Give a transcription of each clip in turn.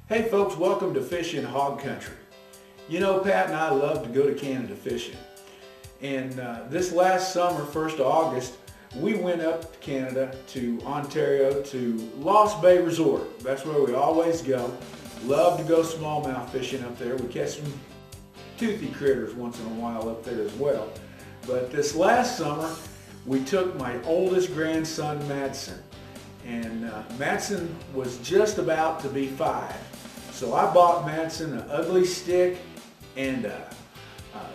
Hey folks, welcome to Fishin' Hog Country. You know, Pat and I love to go to Canada fishing. And this last summer, 1st of August, we went up to Canada, to Ontario, to Lost Bay Resort. That's where we always go. Love to go smallmouth fishing up there. We catch some toothy critters once in a while up there as well. But this last summer, we took my oldest grandson, Madson. And Madson was just about to be 5. So I bought Madson an ugly stick and a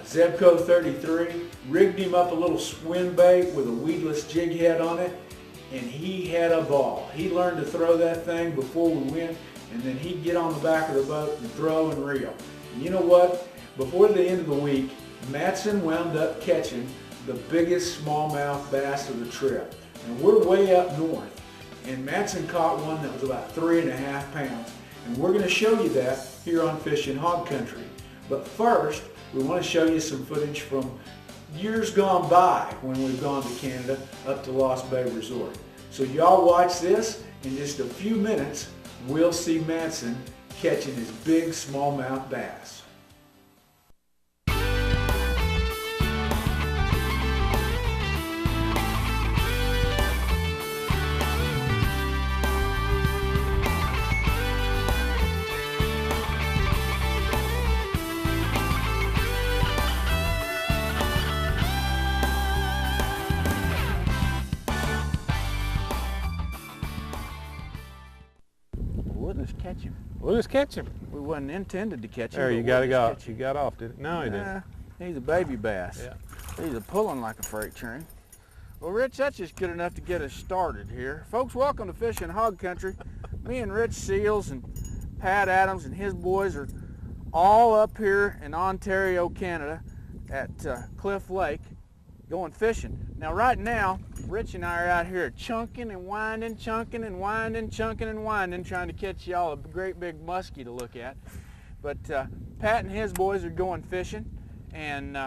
Zebco 33, rigged him up a little swim bait with a weedless jig head on it, and he had a ball. He learned to throw that thing before we went, and then he'd get on the back of the boat and throw and reel. And you know what? Before the end of the week, Madson wound up catching the biggest smallmouth bass of the trip. And we're way up north, and Madson caught one that was about 3.5 pounds. And we're going to show you that here on Fishin' Hog Country. But first, we want to show you some footage from years gone by when we've gone to Canada up to Lost Bay Resort. So y'all watch this. In just a few minutes, we'll see Madson catching his big smallmouth bass. Let's catch him. We'll just catch him. We wasn't intended to catch him. There, you got you got off, did it? No, he didn't. He's a baby bass. Yeah. He's a pulling like a freight train. Well, Rich, that's just good enough to get us started here. Folks, welcome to Fishin' Hog Country. Me and Rich Seals and Pat Adams and his boys are all up here in Ontario, Canada at Cliff Lake going fishing. Now, right now, Rich and I are out here chunking and winding, chunking and winding, chunking and winding, trying to catch y'all a great big muskie to look at. But Pat and his boys are going fishing, and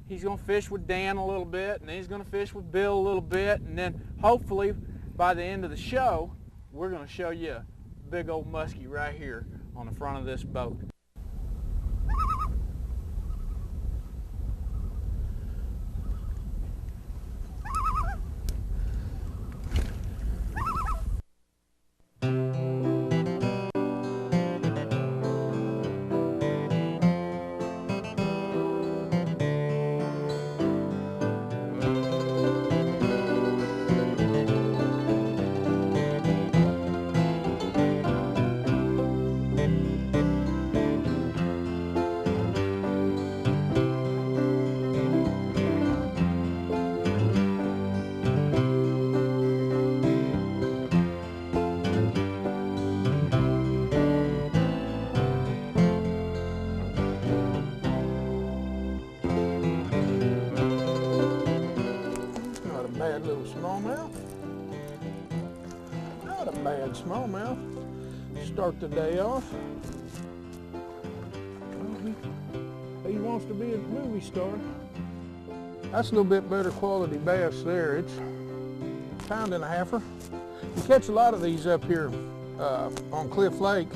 he's going to fish with Dan a little bit, and then he's going to fish with Bill a little bit, and then hopefully by the end of the show, we're going to show you a big old muskie right here on the front of this boat. Bad little smallmouth. Not a bad smallmouth. Start the day off. He wants to be a movie star. That's a little bit better quality bass there. It's a 1.5 pounds. You catch a lot of these up here on Cliff Lake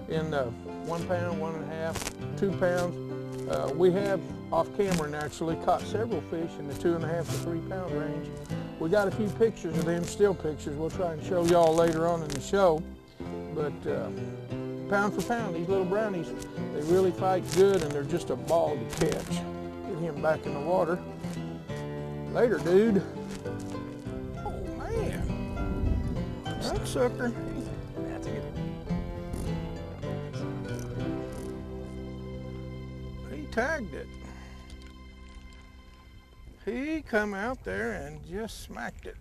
in 1 pound, 1.5, 2 pounds. We have off camera naturally caught several fish in the 2.5 to 3 pound range. We got a few pictures of them, still pictures. We'll try and show y'all later on in the show. But pound for pound, these little brownies, they really fight good, and they're just a ball to catch. Get him back in the water. Later, dude. Oh man, that sucker. That's it. He tagged it. He come out there and just smacked it.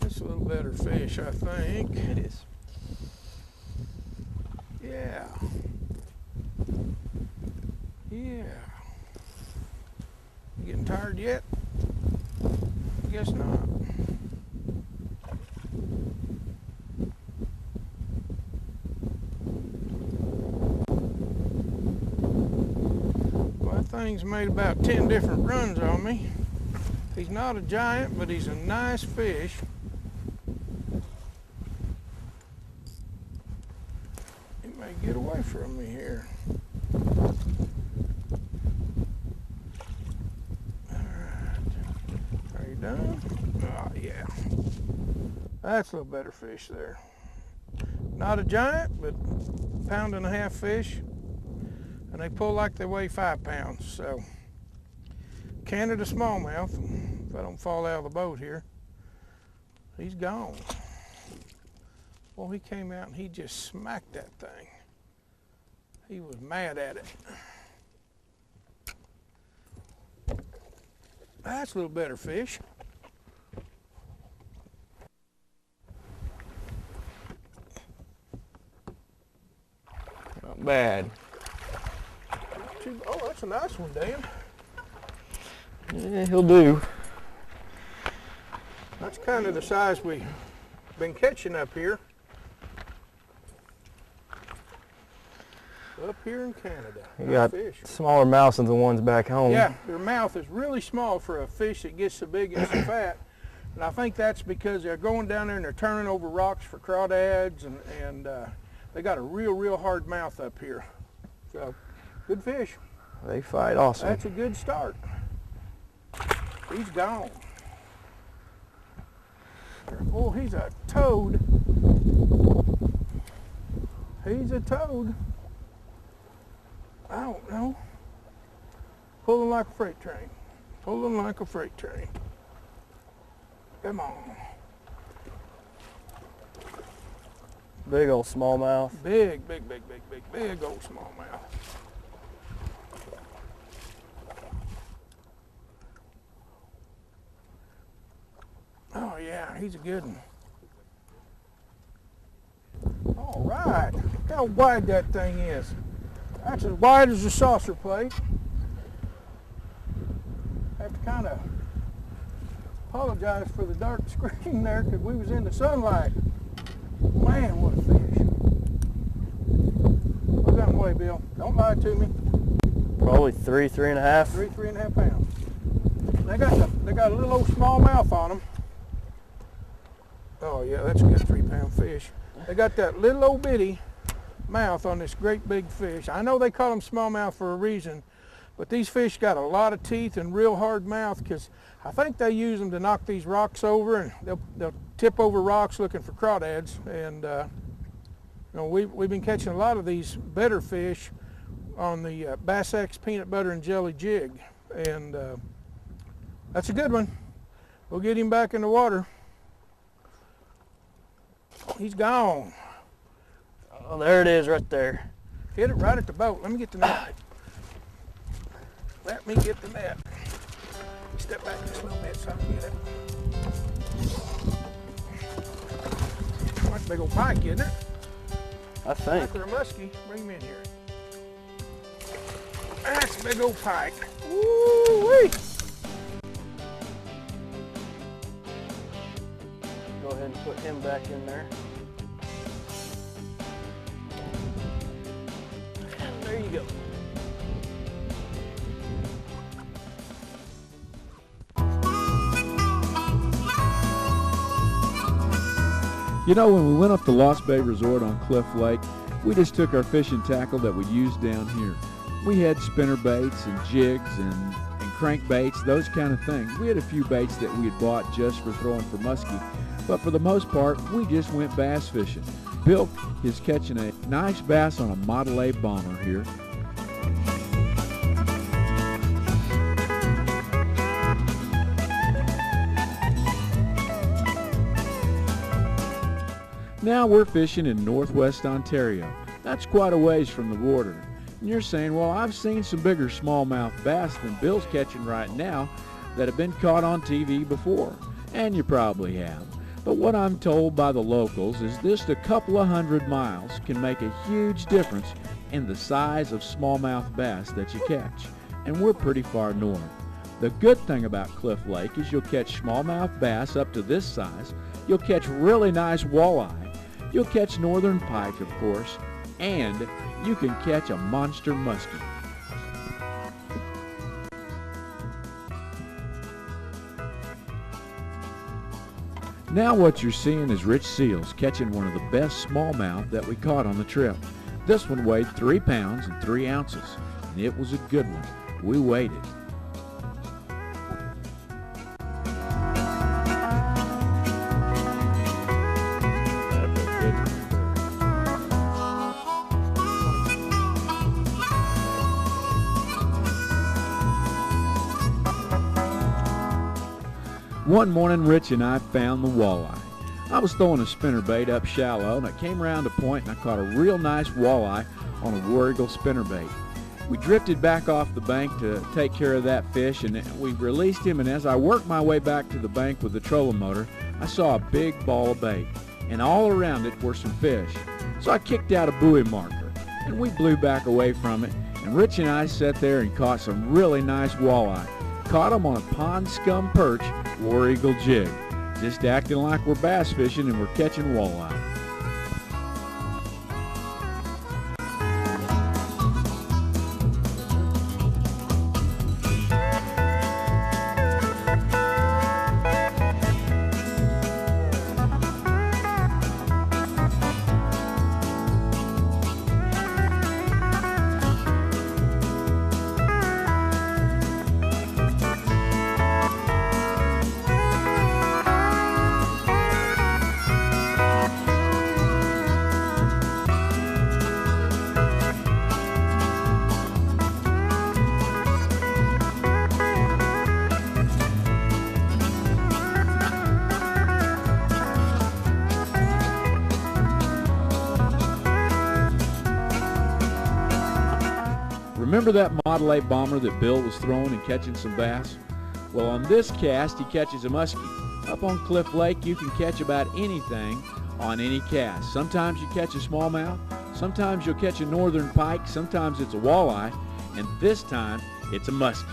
It's a little better fish, I think. It is. Yeah. Yeah. You getting tired yet? Guess not. Thing's made about 10 different runs on me. He's not a giant, but he's a nice fish. may get away from me here. Alright. Are you done? Oh, yeah. That's a little better fish there. Not a giant, but £1.5 fish. And they pull like they weigh 5 pounds. So, Canada smallmouth. If I don't fall out of the boat here. He's gone. Well, he came out and he just smacked that thing. He was mad at it. That's a little better fish. Not bad. Oh, that's a nice one, Dan. Yeah, he'll do. That's kind of the size we've been catching up here. Up here in Canada. You got fish. smaller mouths than the ones back home. Yeah, their mouth is really small for a fish that gets so big and so fat. And I think that's because they're going down there and they're turning over rocks for crawdads, and they got a real hard mouth up here. So, good fish. They fight awesome. That's a good start. He's gone. Oh, he's a toad. He's a toad. I don't know. Pulling like a freight train. Pulling like a freight train. Come on. Big old smallmouth. Big old smallmouth. Oh yeah, he's a good one. All right, look how wide that thing is. That's as wide as a saucer plate. I have to kind of apologize for the dark screen there because we was in the sunlight. Man, what a fish. What's that weigh, Bill? Don't lie to me. Probably 3.5. 3.5 pounds. They got a little old small mouth on them. Oh yeah, that's a good 3-pound fish. They got that little old bitty mouth on this great big fish. I know they call them smallmouth for a reason, but these fish got a lot of teeth and real hard mouth because I think they use them to knock these rocks over, and they'll tip over rocks looking for crawdads. And you know, we've been catching a lot of these better fish on the Bass X peanut butter and jelly jig, and that's a good one. We'll get him back in the water. He's gone. Oh, there it is right there. Hit it right at the boat. Let me get the net. Let me get the net. Step back just a little bit so I can get it. That's a big old pike, isn't it? I think. Pike or a muskie. Bring him in here. That's a big old pike. Woo-wee! Go ahead and put him back in there. And there you go. You know, when we went up to Lost Bay Resort on Cliff Lake, we just took our fishing tackle that we used down here. We had spinner baits and jigs and crank baits, those kind of things. We had a few baits that we had bought just for throwing for muskie, but for the most part, we just went bass fishing. Bill is catching a nice bass on a Model A bomber here. Now we're fishing in northwest Ontario. That's quite a ways from the water. And you're saying, well, I've seen some bigger smallmouth bass than Bill's catching right now that have been caught on TV before. And you probably have. But what I'm told by the locals is just a couple of 100 miles can make a huge difference in the size of smallmouth bass that you catch. And we're pretty far north. The good thing about Cliff Lake is you'll catch smallmouth bass up to this size. You'll catch really nice walleye. You'll catch northern pike, of course, and you can catch a monster muskie. Now what you're seeing is Rich Seals catching one of the best smallmouth that we caught on the trip. This one weighed 3 pounds and 3 ounces, and it was a good one. We waited. One morning, Rich and I found the walleye. I was throwing a spinnerbait up shallow, and I came around a point and I caught a real nice walleye on a war eagle spinnerbait. We drifted back off the bank to take care of that fish, and we released him, and as I worked my way back to the bank with the trolling motor, I saw a big ball of bait, and all around it were some fish. So I kicked out a buoy marker, and we blew back away from it, and Rich and I sat there and caught some really nice walleye. Caught them on a pond scum perch war eagle jig, just acting like we're bass fishing and we're catching walleye. Remember that Model A bomber that Bill was throwing and catching some bass? Well, on this cast, he catches a muskie. Up on Cliff Lake, you can catch about anything on any cast. Sometimes you catch a smallmouth, sometimes you'll catch a northern pike, sometimes it's a walleye, and this time it's a muskie.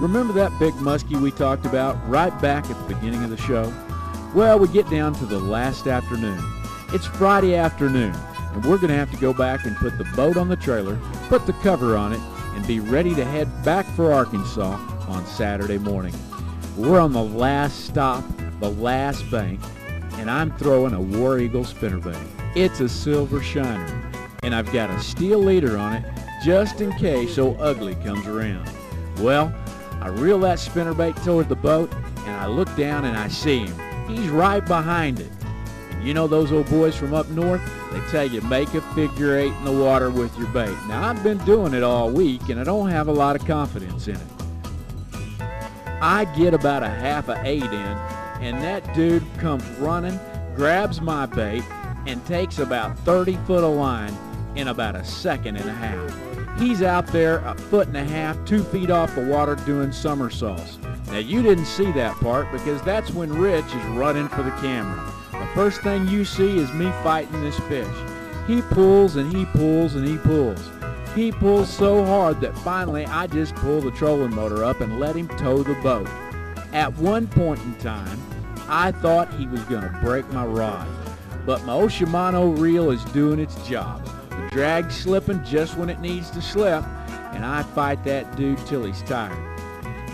Remember that big muskie we talked about right back at the beginning of the show? Well, we get down to the last afternoon. It's Friday afternoon, and we're going to have to go back and put the boat on the trailer, put the cover on it, and be ready to head back for Arkansas on Saturday morning. We're on the last stop, the last bank, and I'm throwing a War Eagle spinnerbait. It's a silver shiner, and I've got a steel leader on it just in case old Ugly comes around. Well, I reel that spinnerbait toward the boat, and I look down and I see him. He's right behind it. And you know those old boys from up north? They tell you make a figure 8 in the water with your bait. Now, I've been doing it all week, and I don't have a lot of confidence in it. I get about a half a 8 in, and that dude comes running, grabs my bait, and takes about 30 foot of line in about a second and a half. He's out there a foot and a half, 2 feet off the water doing somersaults. Now, you didn't see that part because that's when Rich is running for the camera. The first thing you see is me fighting this fish. He pulls and he pulls and he pulls. He pulls so hard that finally I just pull the trolling motor up and let him tow the boat. At one point in time, I thought he was going to break my rod, but my Shimano reel is doing its job. The drag's slipping just when it needs to slip, and I fight that dude till he's tired.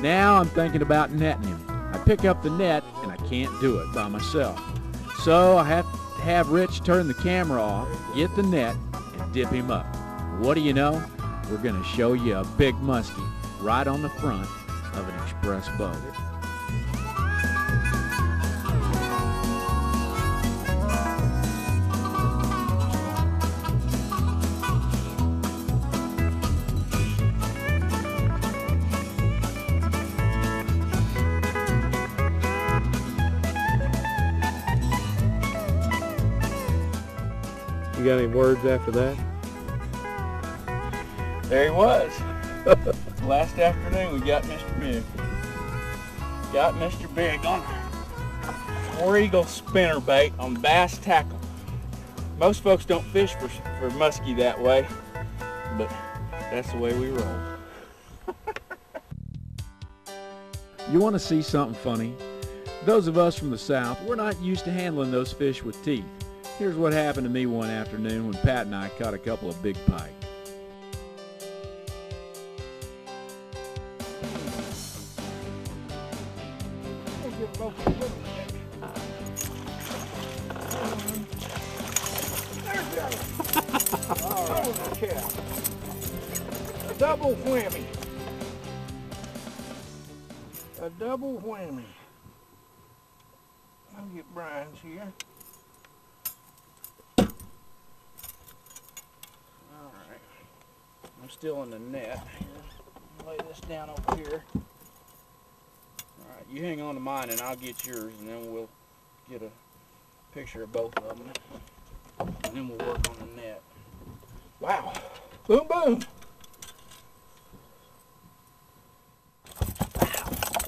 Now I'm thinking about netting him. I pick up the net, and I can't do it by myself. So I have Rich turn the camera off, get the net, and dip him up. What do you know? We're going to show you a big muskie right on the front of an express boat. You got any words after that? There he was. Last afternoon we got Mr. Big. Got Mr. Big on War Eagle spinnerbait on bass tackle. Most folks don't fish for muskie that way, but that's the way we roll. You want to see something funny? Those of us from the South, we're not used to handling those fish with teeth. Here's what happened to me one afternoon when Pat and I caught a couple of big pike. A double whammy. A double whammy. I'll get Brian's here. Alright. I'm still in the net. Lay this down over here. Alright, you hang on to mine and I'll get yours, and then we'll get a picture of both of them. And then we'll work on the net. Wow. Boom, boom.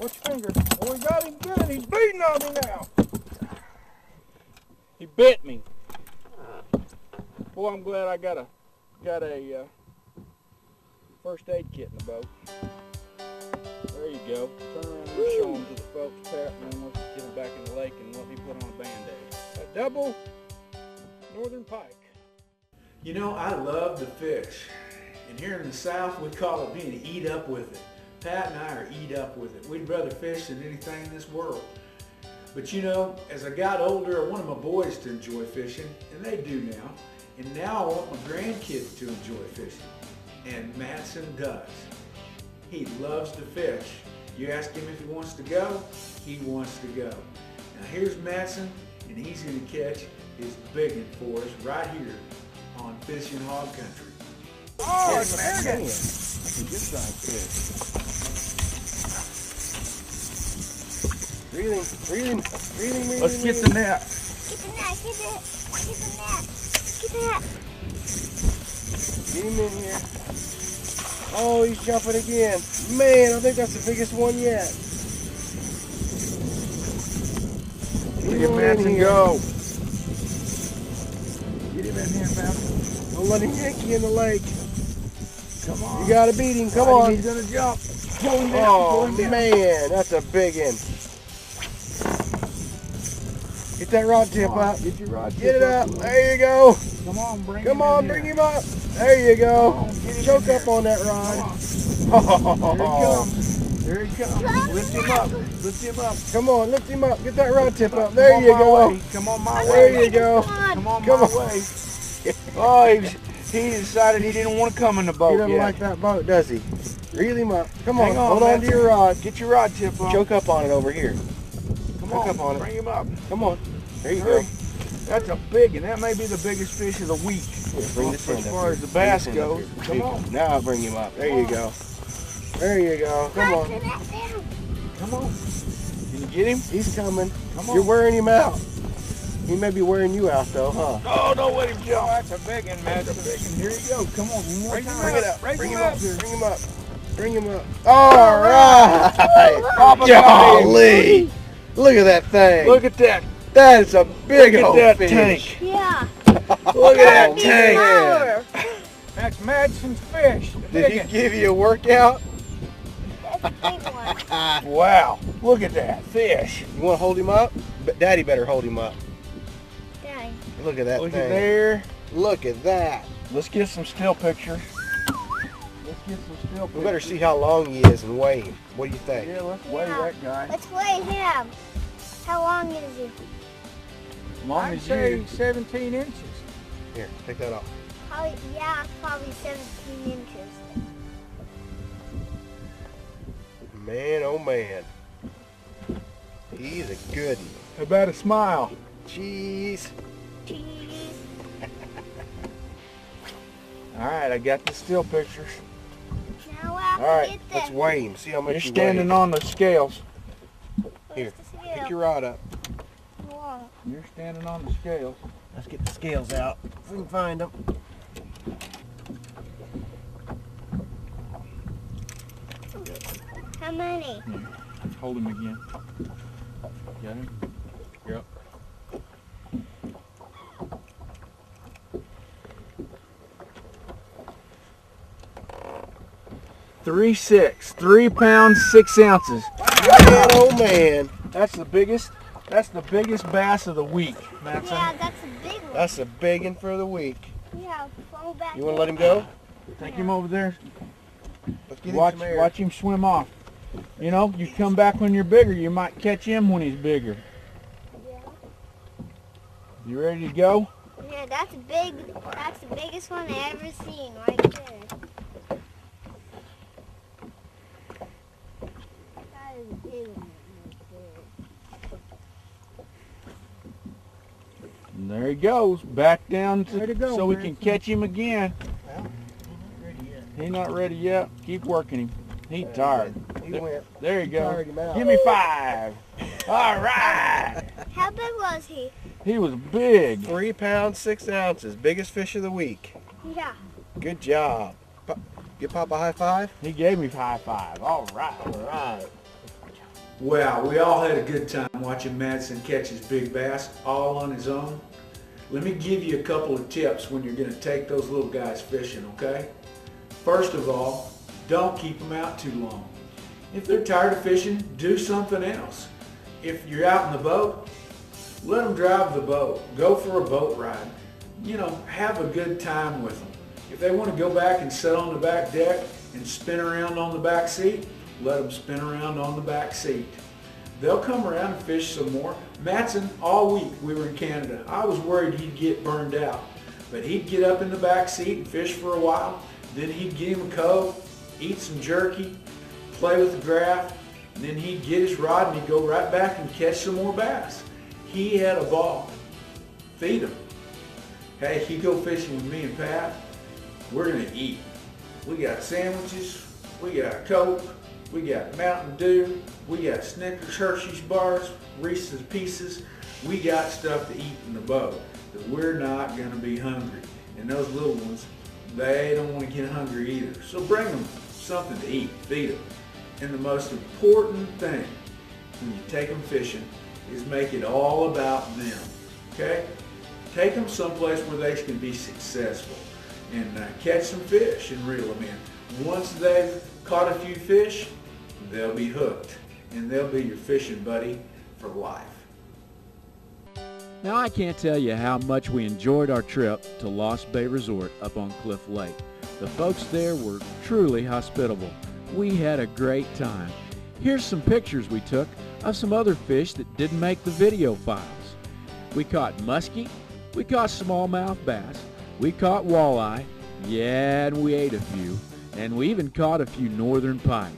Watch your finger. Oh, we got him good. He's bleeding on me now. He bit me. Boy, I'm glad I got a first aid kit in the boat. There you go. Turn around and show them to the folks, Pat, and then let's get them back in the lake and let me put on a Band-Aid. A double northern pike. You know, I love to fish. And here in the South, we call it being eat up with it. Pat and I are eat up with it. We'd rather fish than anything in this world. But you know, as I got older, I wanted my boys to enjoy fishing, and they do now. And now I want my grandkids to enjoy fishing. And Madson does. He loves to fish. You ask him if he wants to go, he wants to go. Now here's Madson, and he's going to catch his big one for us right here on Fishin' Hog Country. Oh, it's American. That's a good size fish. Breathing. Let's get the net. Get the net, get it. Get the net. Get that. Get him in here. Oh, he's jumping again. Man, I think that's the biggest one yet. Look at Madson go. Get him in here, Madson. Don't let him yank you in the lake. Come on. You gotta beat him. Come on. He's gonna jump. Pull him down. Oh, Pull him down. man, that's a big one. Get that rod tip up. Get your rod tip. Get it up. There you go. Come on, bring Come him on, in bring here. him up. There you go. Come on, get him Choke in up there. on that Come rod. on. There he comes. There he comes. Lift him up. Lift him up. Come on, lift him up. Get that rod tip up. Come There on you my go. way. Come on my way. There you go. Come on Come my on. way. Oh, he decided he didn't want to come in the He boat doesn't yet. like that boat, does he? Reel him up. Come on, Hang on, hold on to Madson. your rod. Get your rod tip on. Choke up on it over here. Come choke on, up on it. bring him up. Come on. There you Hurry. go. That's a big one. That may be the biggest fish of the week. Here, bring this end As up far here. as the Bring bass this end up goes. here. Come on. Now I'll bring him up. There you go. There you go. Come on. Put that down. Come on. Can you get him? He's coming. Come on. You're wearing him out. He may be wearing you out though, huh? Oh, don't let him jump. That's a big one, man. That's a big one. Here you go. Come on, one more Bring time. it up. Bring Bring him him up. up. Bring him up. Bring him up. All right. Pop him Golly. Look at that thing. Look at that. That is a big Look old at that fish. tank. Yeah. Look at that tank. Power. That's Madson's fish. The Did big he one. give you a workout? That's a big one. Wow. Look at that fish. You want to hold him up? But Daddy better hold him up. Dang. Look at that Look thing. at there. Look at that. Let's get some still pictures. Let's get some still pictures. We better see how long he is and weigh him. What do you think? Yeah, let's weigh that guy. Let's weigh him. How long is he? As long I'd as say you. 17 inches. Here, take that off. Probably, yeah, probably 17 inches. Man, oh man. He's a good one. How about a smile? Jeez. Cheese. All right, I got the still pictures. Now I All right, get let's the. weigh him. See how much You're he standing weighs. on the scales. Here, Where's the pick scale? your rod up. Whoa. You're standing on the scales. Let's get the scales out if we can find them. How many? Hold him again. Got him? Yep. Three pounds 6 ounces. Man, oh man. That's the biggest bass of the week, Madson. Yeah, that's a big one. That's a big one for the week. Yeah, go back. You want to let him go? Take him over there. Let's get Watch him some air. watch him swim off. You know, you come back when you're bigger, you might catch him when he's bigger. Yeah. You ready to go? Yeah, that's big. That's the biggest one I ever seen right there. That is a big one right there. And there he goes, back down Way to go, so we Madson. can catch him again. Well, he's not ready yet. He's not ready yet. Keep working him. He's tired. He went. There you go. Tired him out. Give me 5. All right. How big was he? He was big. 3 pounds 6 ounces. Biggest fish of the week. Yeah. Good job. Give Pop a high five. He gave me high 5. All right. All right. Wow, we all had a good time watching Madson catch his big bass all on his own. Let me give you a couple of tips when you're going to take those little guys fishing, okay? First of all, don't keep them out too long. If they're tired of fishing, do something else. If you're out in the boat, let them drive the boat. Go for a boat ride. You know, have a good time with them. If they want to go back and sit on the back deck and spin around on the back seat, let them spin around on the back seat. They'll come around and fish some more. Madson, all week we were in Canada. I was worried he'd get burned out, but he'd get up in the back seat and fish for a while. Then he'd get him a Coke, eat some jerky, play with the graph, and then he'd get his rod and he'd go right back and catch some more bass. He had a ball. Feed him. Hey, if you go fishing with me and Pat, we're gonna eat. We got sandwiches, we got Coke, we got Mountain Dew, we got Snickers, Hershey's bars, Reese's Pieces. We got stuff to eat in the boat that we're not gonna be hungry. And those little ones, they don't want to get hungry either. So bring them something to eat, feed them. And the most important thing when you take them fishing is make it all about them, okay? Take them someplace where they can be successful and catch some fish and reel them in. Once they've caught a few fish, they'll be hooked and they'll be your fishing buddy for life. Now, I can't tell you how much we enjoyed our trip to Lost Bay Resort up on Cliff Lake. The folks there were truly hospitable. We had a great time. Here's some pictures we took of some other fish that didn't make the video files. We caught muskie, we caught smallmouth bass, we caught walleye, yeah, and we ate a few, and we even caught a few northern pike.